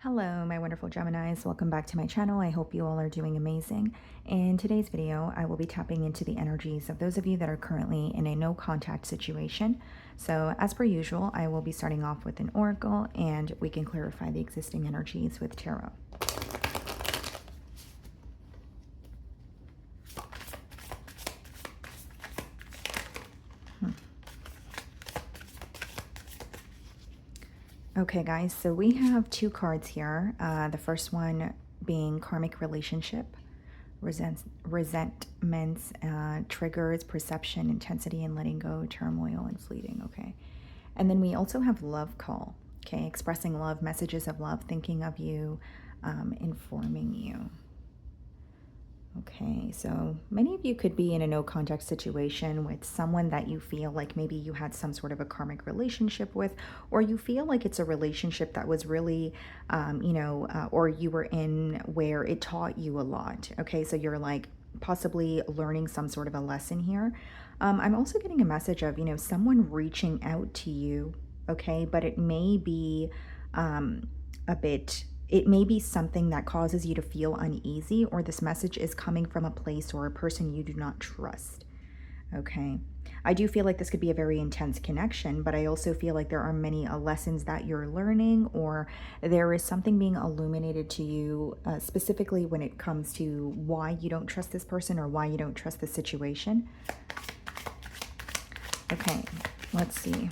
Hello, my wonderful Geminis. Welcome back to my channel. I hope you all are doing amazing. In today's video, I will be tapping into the energies of those of you that are currently in a no contact situation. So as per usual, I will be starting off with an oracle and we can clarify the existing energies with tarot. Okay, guys, so we have two cards here. The first one being karmic relationship, resentments, triggers, perception, intensity, and letting go, turmoil, and fleeting. Okay. And then we also have love call. Okay. Expressing love, messages of love, thinking of you, informing you. Okay, so many of you could be in a no contact situation with someone that you feel like maybe you had some sort of a karmic relationship with, or you feel like it's a relationship that was really, or you were in where it taught you a lot. Okay, so you're like possibly learning some sort of a lesson here. I'm also getting a message of, someone reaching out to you. Okay, but it may be it may be something that causes you to feel uneasy, or this message is coming from a place or a person you do not trust. Okay. I do feel like this could be a very intense connection, but I also feel like there are many lessons that you're learning, or there is something being illuminated to you specifically when it comes to why you don't trust this person or why you don't trust the situation. Okay, let's see.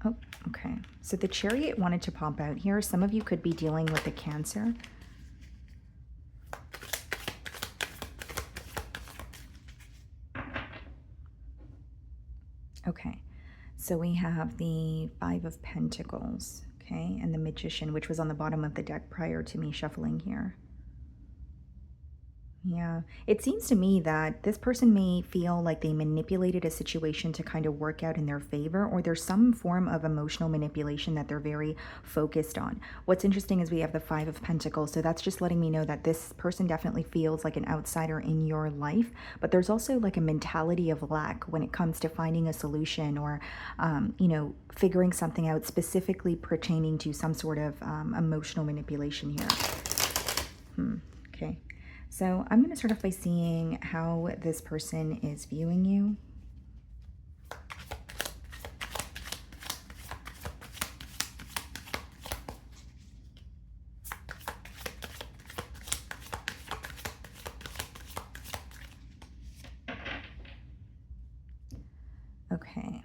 Oh, okay. So the Chariot wanted to pop out here. Some of you could be dealing with a Cancer. Okay. So we have the Five of Pentacles, okay, and the Magician, which was on the bottom of the deck prior to me shuffling here. Yeah, it seems to me that this person may feel like they manipulated a situation to kind of work out in their favor, or there's some form of emotional manipulation that they're very focused on. What's interesting is we have the Five of Pentacles, so that's just letting me know that this person definitely feels like an outsider in your life, but there's also like a mentality of lack when it comes to finding a solution or, figuring something out specifically pertaining to some sort of emotional manipulation here. Okay. So I'm going to start off by seeing how this person is viewing you. Okay.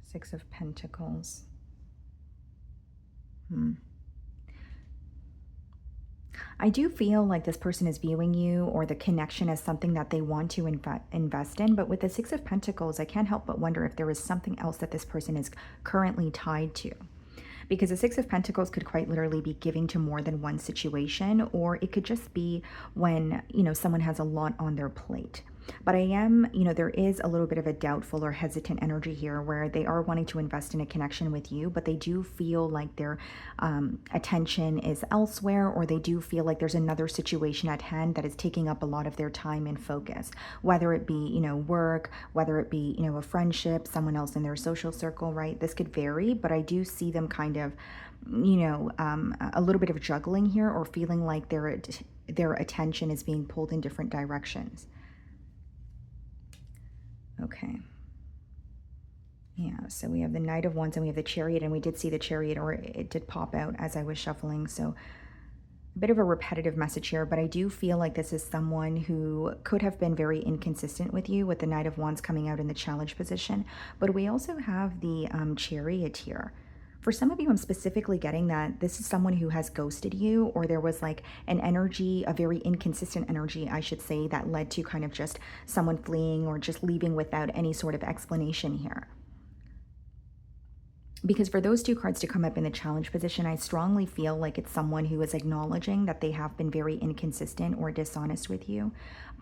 Six of Pentacles. I do feel like this person is viewing you or the connection as something that they want to invest in. But with the Six of Pentacles, I can't help but wonder if there is something else that this person is currently tied to. Because the Six of Pentacles could quite literally be giving to more than one situation, or it could just be when, someone has a lot on their plate. But I am, there is a little bit of a doubtful or hesitant energy here where they are wanting to invest in a connection with you, but they do feel like their attention is elsewhere, or they do feel like there's another situation at hand that is taking up a lot of their time and focus, whether it be, work, whether it be, a friendship, someone else in their social circle, right? This could vary, but I do see them kind of, a little bit of juggling here, or feeling like their attention is being pulled in different directions. Okay. Yeah, so we have the Knight of Wands and we have the Chariot, and we did see the Chariot, or it did pop out as I was shuffling. So a bit of a repetitive message here, but I do feel like this is someone who could have been very inconsistent with you, with the Knight of Wands coming out in the challenge position. But we also have the Chariot here. For some of you, I'm specifically getting that this is someone who has ghosted you, or there was like an energy, a very inconsistent energy, I should say, that led to kind of just someone fleeing or just leaving without any sort of explanation here. Because for those two cards to come up in the challenge position, I strongly feel like it's someone who is acknowledging that they have been very inconsistent or dishonest with you.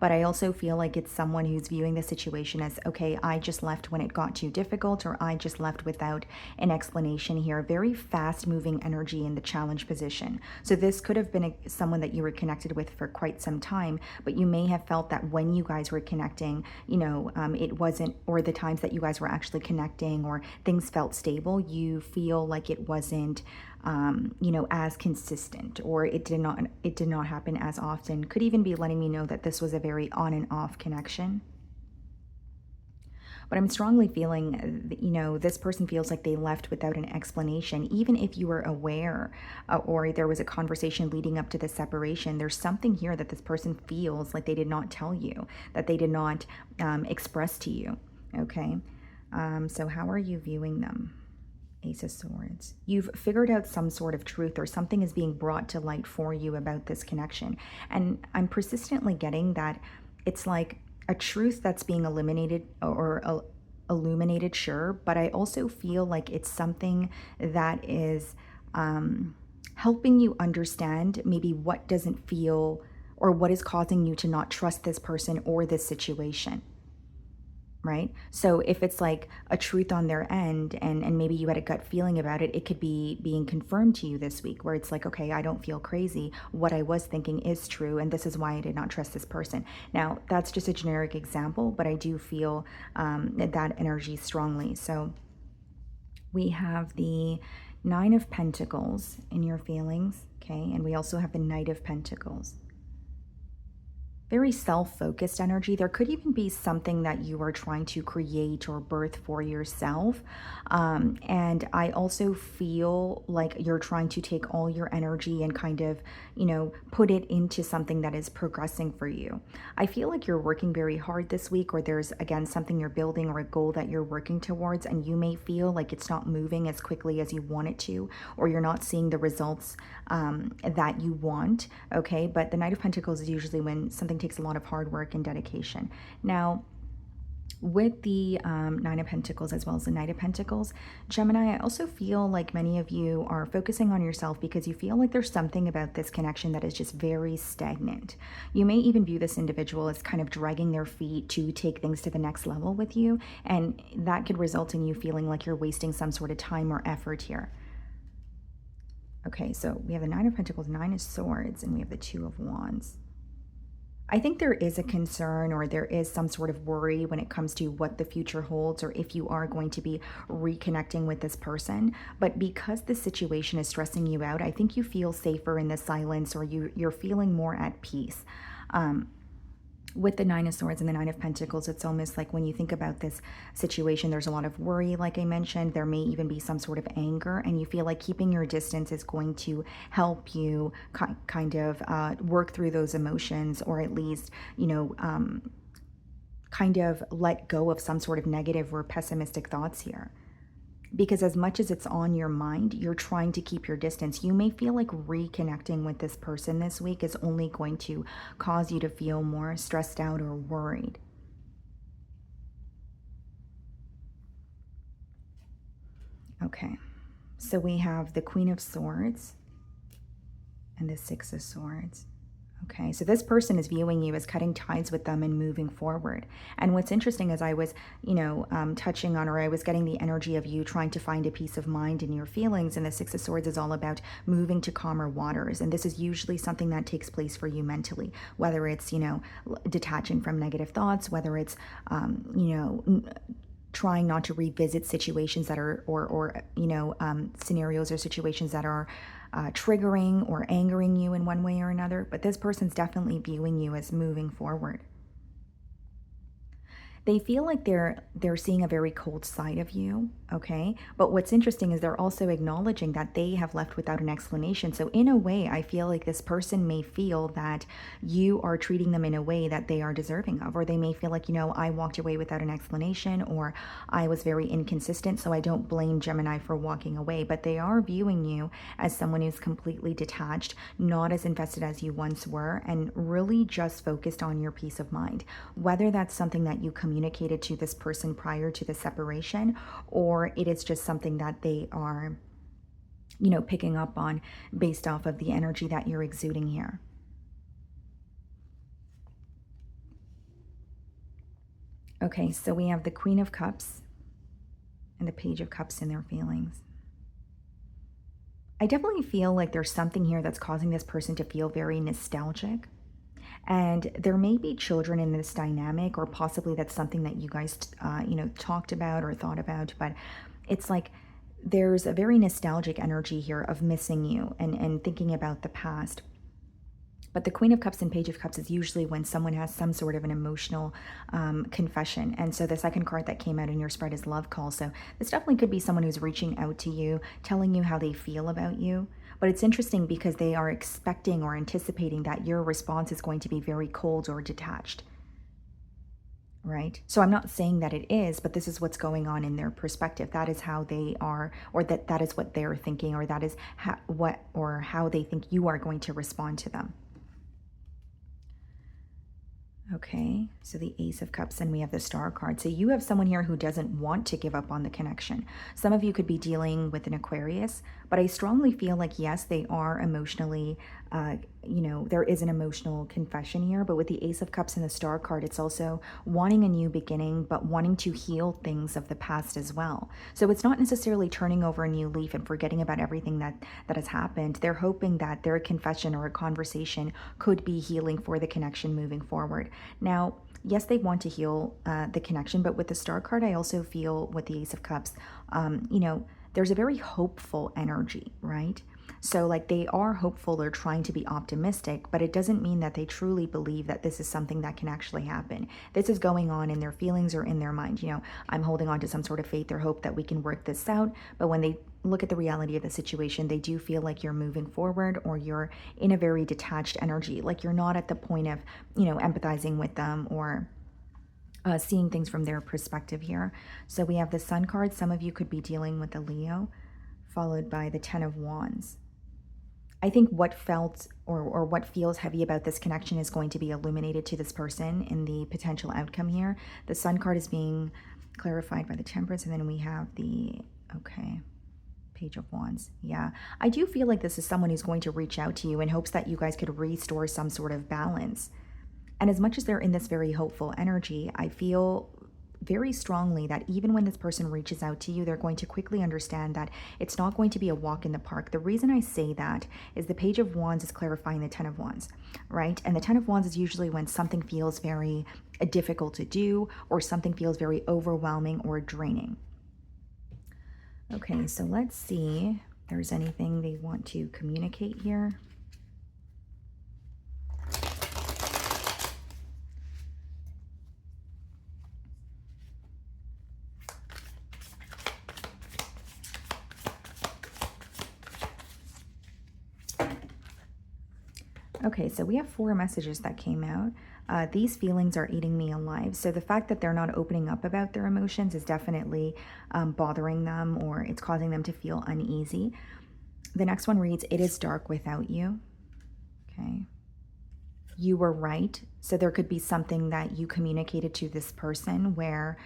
But I also feel like it's someone who's viewing the situation as, okay, I just left when it got too difficult, or I just left without an explanation here. Very fast moving energy in the challenge position. So this could have been someone that you were connected with for quite some time, but you may have felt that when you guys were connecting, it wasn't, or the times that you guys were actually connecting or things felt stable, you feel like it wasn't as consistent, or it did not happen as often. Could even be letting me know that this was a very on and off connection. But I'm strongly feeling, this person feels like they left without an explanation, even if you were aware, or there was a conversation leading up to the separation. There's something here that this person feels like they did not tell you, that they did not express to you. Okay. So how are you viewing them? Ace of Swords. You've figured out some sort of truth, or something is being brought to light for you about this connection. And I'm persistently getting that it's like a truth that's being eliminated or illuminated, sure, but I also feel like it's something that is helping you understand maybe what doesn't feel, or what is causing you to not trust this person or this situation. Right? So if it's like a truth on their end, and maybe you had a gut feeling about it, it could be being confirmed to you this week, where it's like, okay, I don't feel crazy. What I was thinking is true, and this is why I did not trust this person. Now, that's just a generic example, but I do feel that energy strongly. So we have the Nine of Pentacles in your feelings, okay? And we also have the Knight of Pentacles. Very self-focused energy. There could even be something that you are trying to create or birth for yourself. And I also feel like you're trying to take all your energy and kind of, put it into something that is progressing for you. I feel like you're working very hard this week, or there's, again, something you're building or a goal that you're working towards, and you may feel like it's not moving as quickly as you want it to, or you're not seeing the results that you want, okay? But the Knight of Pentacles is usually when something takes a lot of hard work and dedication. Now, with the Nine of Pentacles as well as the Knight of Pentacles, Gemini, I also feel like many of you are focusing on yourself because you feel like there's something about this connection that is just very stagnant. You may even view this individual as kind of dragging their feet to take things to the next level with you, and that could result in you feeling like you're wasting some sort of time or effort here. Okay, so we have the Nine of Pentacles, Nine of Swords, and we have the Two of Wands. I think there is a concern, or there is some sort of worry when it comes to what the future holds, or if you are going to be reconnecting with this person. But because the situation is stressing you out, I think you feel safer in the silence, or you're feeling more at peace. With the Nine of Swords and the Nine of Pentacles, it's almost like when you think about this situation, there's a lot of worry, like I mentioned. There may even be some sort of anger, and you feel like keeping your distance is going to help you kind of work through those emotions, or at least, kind of let go of some sort of negative or pessimistic thoughts here. Because as much as it's on your mind, you're trying to keep your distance. You may feel like reconnecting with this person this week is only going to cause you to feel more stressed out or worried. Okay, so we have the Queen of Swords and the Six of Swords. Okay, so this person is viewing you as cutting ties with them and moving forward. And what's interesting is I was, touching on, or I was getting the energy of you trying to find a peace of mind in your feelings. And the Six of Swords is all about moving to calmer waters. And this is usually something that takes place for you mentally, whether it's, detaching from negative thoughts, whether it's, trying not to revisit situations that are, scenarios or situations that are triggering or angering you in one way or another. But this person's definitely viewing you as moving forward. They feel like they're seeing a very cold side of you, okay? But what's interesting is they're also acknowledging that they have left without an explanation. So in a way, I feel like this person may feel that you are treating them in a way that they are deserving of, or they may feel like, I walked away without an explanation, or I was very inconsistent, so I don't blame Gemini for walking away. But they are viewing you as someone who's completely detached, not as invested as you once were, and really just focused on your peace of mind. Whether that's something that you communicate communicated to this person prior to the separation, or it is just something that they are, picking up on based off of the energy that you're exuding here. Okay, so we have the Queen of Cups and the Page of Cups in their feelings. I definitely feel like there's something here that's causing this person to feel very nostalgic. And there may be children in this dynamic, or possibly that's something that you guys, talked about or thought about. But it's like there's a very nostalgic energy here of missing you and thinking about the past. But the Queen of Cups and Page of Cups is usually when someone has some sort of an emotional confession. And so the second card that came out in your spread is Love Call. So this definitely could be someone who's reaching out to you, telling you how they feel about you. But it's interesting because they are expecting or anticipating that your response is going to be very cold or detached. Right? So I'm not saying that it is, but this is what's going on in their perspective. That is how they are, or that is what they're thinking, or that is how they think you are going to respond to them. Okay, so the Ace of Cups, and we have the Star card. So you have someone here who doesn't want to give up on the connection. Some of you could be dealing with an Aquarius, but I strongly feel like, yes, they are emotionally, there is an emotional confession here. But with the Ace of Cups and the Star card, it's also wanting a new beginning, but wanting to heal things of the past as well. So it's not necessarily turning over a new leaf and forgetting about everything that has happened. They're hoping that their confession or a conversation could be healing for the connection moving forward. Now, yes, they want to heal the connection, but with the Star card, I also feel with the Ace of Cups, there's a very hopeful energy, right? So like they are hopeful, they're trying to be optimistic, but it doesn't mean that they truly believe that this is something that can actually happen. This is going on in their feelings or in their mind. I'm holding on to some sort of faith or hope that we can work this out. But when they look at the reality of the situation, they do feel like you're moving forward, or you're in a very detached energy. Like you're not at the point of, empathizing with them or seeing things from their perspective here. So we have the Sun card. Some of you could be dealing with a Leo, followed by the Ten of Wands. I think what felt or what feels heavy about this connection is going to be illuminated to this person in the potential outcome here. The Sun card is being clarified by the Temperance, and then we have the, Page of Wands. Yeah, I do feel like this is someone who's going to reach out to you in hopes that you guys could restore some sort of balance. And as much as they're in this very hopeful energy, I feel very strongly that even when this person reaches out to you, they're going to quickly understand that it's not going to be a walk in the park. The reason I say that is the Page of Wands is clarifying the Ten of Wands, right? And the Ten of Wands is usually when something feels very difficult to do, or something feels very overwhelming or draining. Okay, so let's see if there's anything they want to communicate here. Okay, so we have 4 messages that came out. These feelings are eating me alive. So the fact that they're not opening up about their emotions is definitely bothering them, or it's causing them to feel uneasy. The next one reads, it is dark without you. Okay. You were right. So there could be something that you communicated to this person where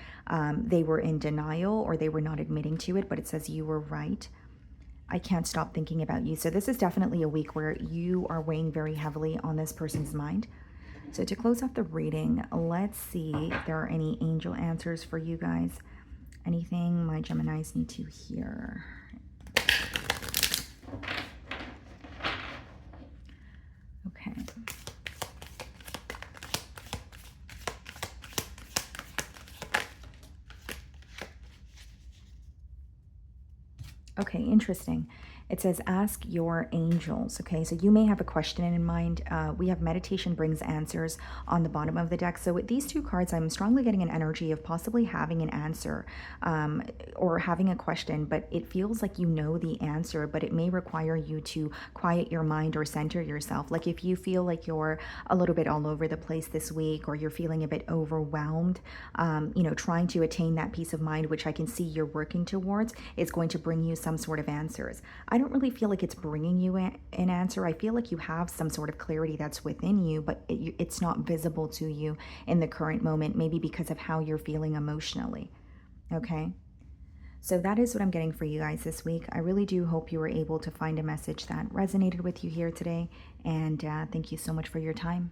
they were in denial, or they were not admitting to it, but it says you were right. I can't stop thinking about you. So this is definitely a week where you are weighing very heavily on this person's mind. So to close off the reading, let's see if there are any angel answers for you guys. Anything my Geminis need to hear. Okay. Okay, interesting. It says, ask your angels. Okay, so you may have a question in mind. We have meditation brings answers on the bottom of the deck. So with these 2 cards, I'm strongly getting an energy of possibly having an answer or having a question, but it feels like you know the answer, but it may require you to quiet your mind or center yourself. Like if you feel like you're a little bit all over the place this week, or you're feeling a bit overwhelmed, trying to attain that peace of mind, which I can see you're working towards, is going to bring you some sort of answers. I I don't really feel like it's bringing you an answer. I feel like you have some sort of clarity that's within you, but it's not visible to you in the current moment, maybe because of how you're feeling emotionally. Okay. So that is what I'm getting for you guys this week. I really do hope you were able to find a message that resonated with you here today. And thank you so much for your time.